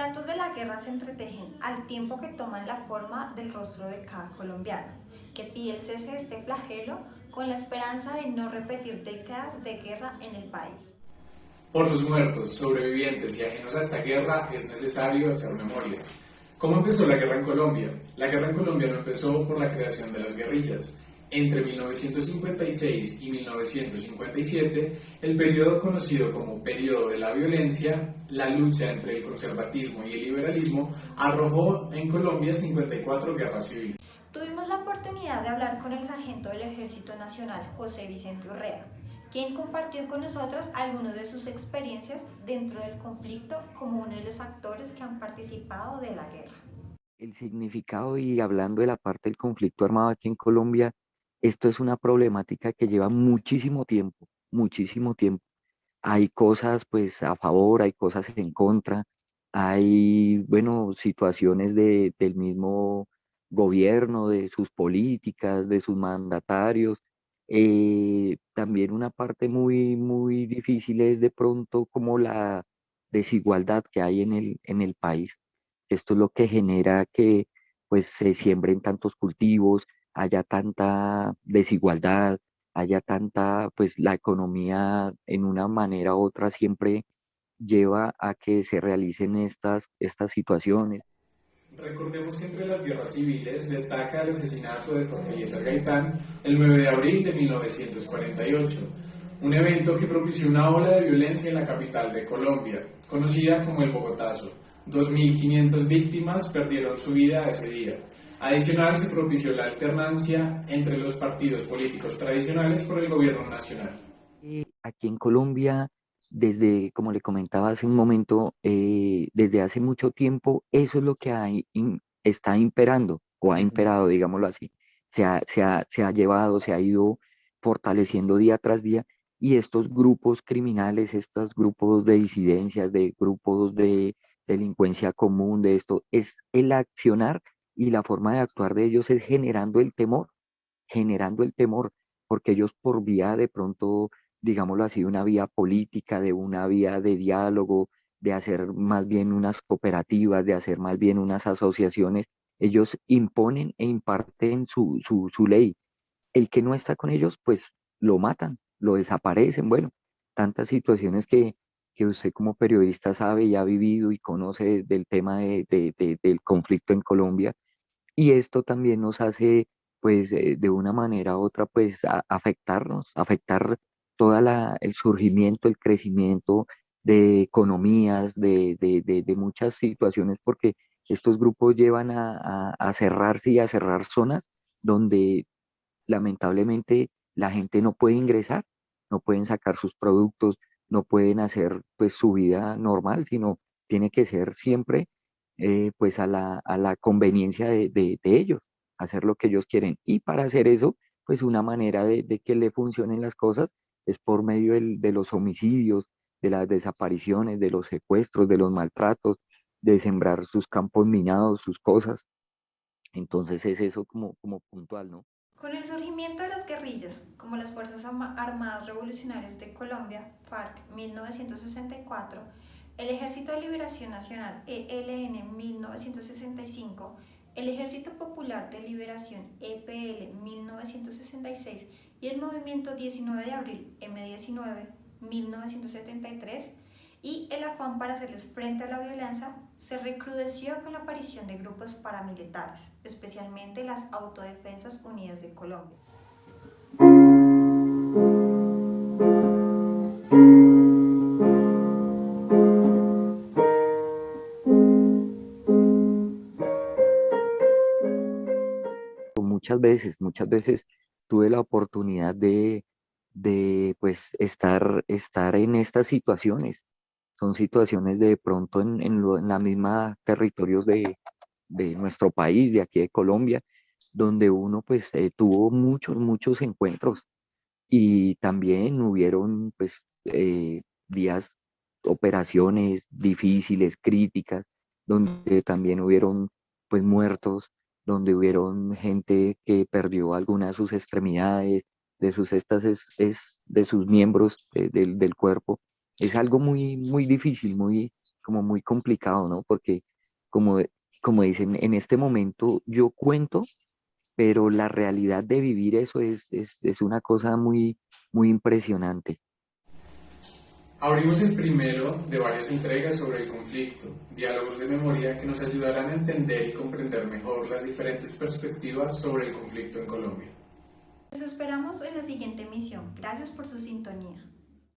relatos de la guerra se entretejen al tiempo que toman la forma del rostro de cada colombiano, que pide el cese de este flagelo con la esperanza de no repetir décadas de guerra en el país. Por los muertos, sobrevivientes y ajenos a esta guerra es necesario hacer memoria. ¿Cómo empezó la guerra en Colombia? La guerra en Colombia no empezó por la creación de las guerrillas. Entre 1956 y 1957, el periodo conocido como periodo de la violencia, la lucha entre el conservatismo y el liberalismo, arrojó en Colombia 54 guerras civiles. Tuvimos la oportunidad de hablar con el sargento del Ejército Nacional, José Vicente Urrea, quien compartió con nosotros algunas de sus experiencias dentro del conflicto como uno de los actores que han participado de la guerra. El significado y hablando de la parte del conflicto armado aquí en Colombia, esto es una problemática que lleva muchísimo tiempo, muchísimo tiempo. Hay cosas pues a favor, hay cosas en contra, hay, bueno, situaciones del mismo gobierno, de sus políticas, de sus mandatarios. También una parte muy, muy difícil es de pronto como la desigualdad que hay en el país. Esto es lo que genera que pues se siembren tantos cultivos, haya tanta desigualdad, haya tanta, pues la economía en una manera u otra siempre lleva a que se realicen estas situaciones. Recordemos que entre las guerras civiles destaca el asesinato de Jorge Eliezer Gaitán el 9 de abril de 1948, un evento que propició una ola de violencia en la capital de Colombia, conocida como el Bogotazo. 2.500 víctimas perdieron su vida ese día. Adicional, se propició la alternancia entre los partidos políticos tradicionales por el gobierno nacional. Aquí en Colombia, desde, como le comentaba hace un momento, desde hace mucho tiempo, eso es lo que está imperando, o ha imperado, digámoslo así. Se ha llevado, se ha ido fortaleciendo día tras día, y estos grupos criminales, estos grupos de disidencias, de grupos de delincuencia común, de esto, es el accionar y la forma de actuar de ellos es generando el temor, porque ellos por vía de pronto, digámoslo así, una vía política, de una vía de diálogo, de hacer más bien unas cooperativas, de hacer más bien unas asociaciones, ellos imponen e imparten su ley. El que no está con ellos, pues lo matan, lo desaparecen. Bueno, tantas situaciones que usted como periodista sabe y ha vivido y conoce del tema del conflicto en Colombia, y esto también nos hace, pues, de una manera u otra, pues, afectarnos, afectar el surgimiento, el crecimiento de economías, de muchas situaciones, porque estos grupos llevan a cerrarse y a cerrar zonas donde lamentablemente la gente no puede ingresar, no pueden sacar sus productos, no pueden hacer pues su vida normal, sino tiene que ser siempre pues a la conveniencia de ellos, hacer lo que ellos quieren. Y para hacer eso, pues una manera de que le funcionen las cosas es por medio de los homicidios, de las desapariciones, de los secuestros, de los maltratos, de sembrar sus campos minados, sus cosas. Entonces es eso como puntual, ¿no? Con el surgimiento de las guerrillas, como las Fuerzas Armadas Revolucionarias de Colombia, FARC 1964, el Ejército de Liberación Nacional ELN 1965, el Ejército Popular de Liberación EPL 1966 y el Movimiento 19 de Abril M19 1973, y el afán para hacerles frente a la violencia se recrudeció con la aparición de grupos paramilitares, especialmente las Autodefensas Unidas de Colombia. Muchas veces tuve la oportunidad de pues estar en estas situaciones. Son situaciones de pronto en la misma territorios de nuestro país, de aquí de Colombia, donde uno pues tuvo muchos encuentros y también hubieron pues días, operaciones difíciles, críticas, donde también hubieron pues muertos, donde hubieron gente que perdió alguna de sus extremidades, de sus estas de sus miembros del cuerpo. Es algo muy difícil, muy como muy complicado, ¿no? Porque como, como dicen, en este momento yo cuento, pero la realidad de vivir eso es una cosa muy, muy impresionante. Abrimos el primero de varias entregas sobre el conflicto, diálogos de memoria que nos ayudarán a entender y comprender mejor las diferentes perspectivas sobre el conflicto en Colombia. Los esperamos en la siguiente emisión. Gracias por su sintonía.